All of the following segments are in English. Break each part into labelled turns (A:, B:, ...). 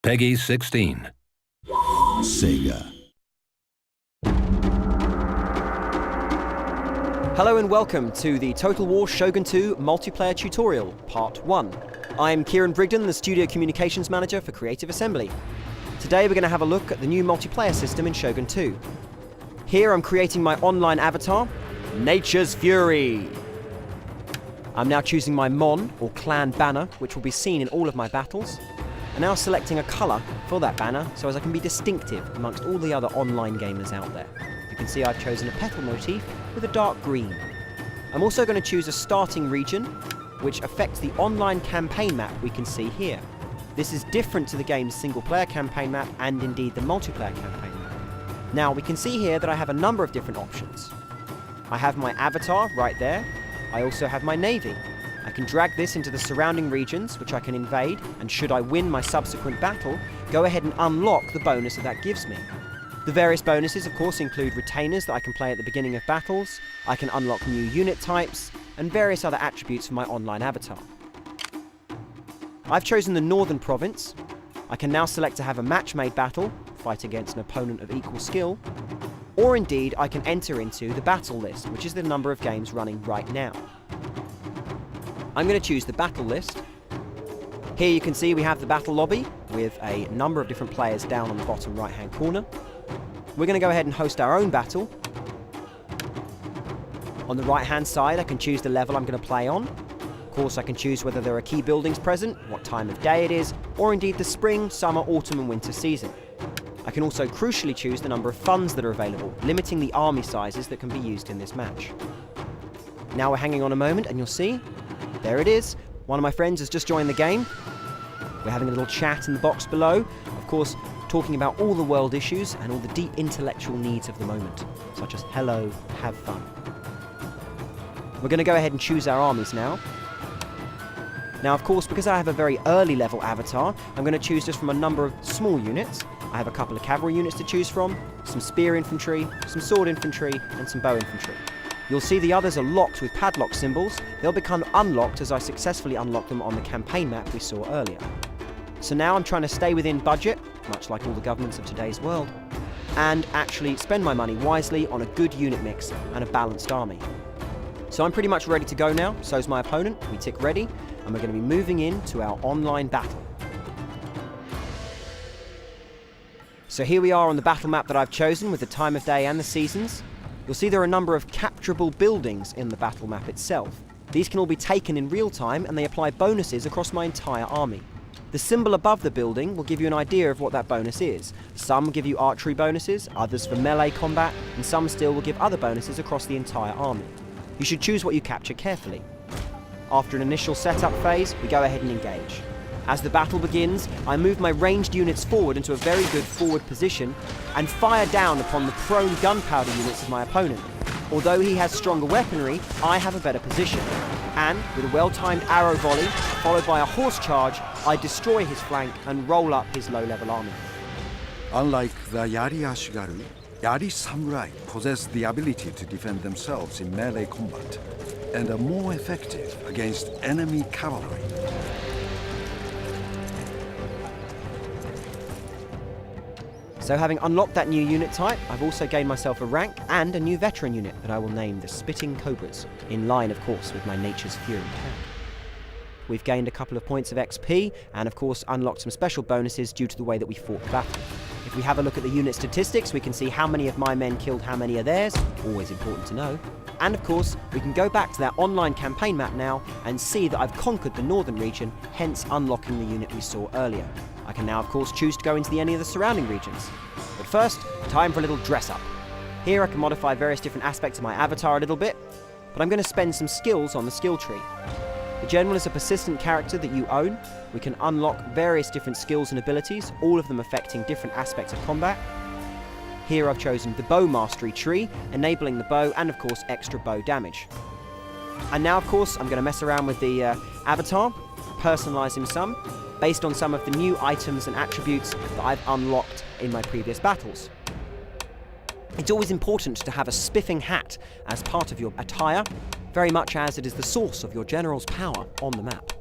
A: Peggy 16.
B: Sega.
C: Hello and welcome to the Total War Shogun 2 multiplayer tutorial, part 1. I'm Kieran Brigden, the Studio Communications Manager for Creative Assembly. Today we're going to have a look at the new multiplayer system in Shogun 2. Here I'm creating my online avatar, Nature's Fury. I'm now choosing my Mon, or clan banner, which will be seen in all of my battles. And now selecting a colour for that banner so as I can be distinctive amongst all the other online gamers out there. You can see I've chosen a petal motif with a dark green. I'm also going to choose a starting region which affects the online campaign map we can see here. This is different to the game's single player campaign map and indeed the multiplayer campaign map. Now we can see here that I have a number of different options. I have my avatar right there. I also have my navy. I can drag this into the surrounding regions, which I can invade, and should I win my subsequent battle, go ahead and unlock the bonus that gives me. The various bonuses, of course, include retainers that I can play at the beginning of battles, I can unlock new unit types, and various other attributes for my online avatar. I've chosen the Northern Province. I can now select to have a match-made battle, fight against an opponent of equal skill, or indeed I can enter into the battle list, which is the number of games running right now. I'm going to choose the battle list. Here you can see we have the battle lobby with a number of different players down on the bottom right hand corner. We're going to go ahead and host our own battle. On the right hand side I can choose the level I'm going to play on. Of course I can choose whether there are key buildings present, what time of day it is, or indeed the spring, summer, autumn and winter season. I can also crucially choose the number of funds that are available, limiting the army sizes that can be used in this match. Now we're hanging on a moment and you'll see there it is. One of my friends has just joined the game. We're having a little chat in the box below. Of course, talking about all the world issues and all the deep intellectual needs of the moment, such as hello, have fun. We're going to go ahead and choose our armies now. Now, of course, because I have a very early level avatar, I'm going to choose just from a number of small units. I have a couple of cavalry units to choose from, some spear infantry, some sword infantry, and some bow infantry. You'll see the others are locked with padlock symbols. They'll become unlocked as I successfully unlock them on the campaign map we saw earlier. So now I'm trying to stay within budget, much like all the governments of today's world, and actually spend my money wisely on a good unit mix and a balanced army. So I'm pretty much ready to go now, so's my opponent. We tick ready, and we're going to be moving into our online battle. So here we are on the battle map that I've chosen with the time of day and the seasons. You'll see there are a number of capturable buildings in the battle map itself. These can all be taken in real time and they apply bonuses across my entire army. The symbol above the building will give you an idea of what that bonus is. Some give you archery bonuses, others for melee combat, and some still will give other bonuses across the entire army. You should choose what you capture carefully. After an initial setup phase, we go ahead and engage. As the battle begins, I move my ranged units forward into a very good forward position and fire down upon the prone gunpowder units of my opponent. Although he has stronger weaponry, I have a better position. And, with a well-timed arrow volley, followed by a horse charge, I destroy his flank and roll up his low-level army.
B: Unlike the Yari Ashigaru, Yari Samurai possess the ability to defend themselves in melee combat and are more effective against enemy cavalry.
C: So having unlocked that new unit type, I've also gained myself a rank and a new veteran unit that I will name the Spitting Cobras, in line of course with my Nature's Fury tag. We've gained a couple of points of XP and of course unlocked some special bonuses due to the way that we fought the battle. If we have a look at the unit statistics, we can see how many of my men killed how many of theirs, always important to know. And of course, we can go back to that online campaign map now and see that I've conquered the northern region, hence unlocking the unit we saw earlier. I can now of course choose to go into any of the surrounding regions. But first, time for a little dress up. Here I can modify various different aspects of my avatar a little bit, but I'm going to spend some skills on the skill tree. The General is a persistent character that you own. We can unlock various different skills and abilities, all of them affecting different aspects of combat. Here I've chosen the Bow Mastery tree, enabling the bow and of course extra bow damage. And now of course I'm going to mess around with the avatar, personalise him some, based on some of the new items and attributes that I've unlocked in my previous battles. It's always important to have a spiffing hat as part of your attire, very much as it is the source of your general's power on the map.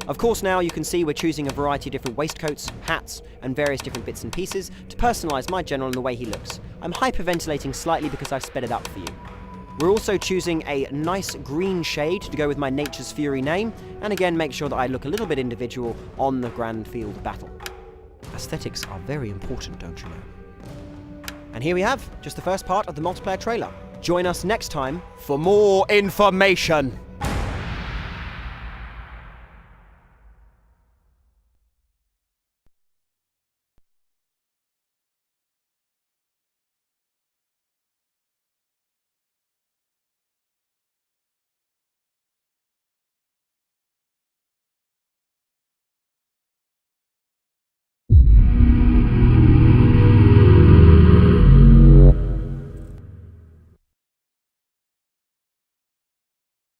C: Of course, now you can see we're choosing a variety of different waistcoats, hats, and various different bits and pieces to personalise my general and the way he looks. I'm hyperventilating slightly because I've sped it up for you. We're also choosing a nice green shade to go with my Nature's Fury name, and again make sure that I look a little bit individual on the grand field battle. Aesthetics are very important, don't you know? And here we have just the first part of the multiplayer trailer. Join us next time for more information!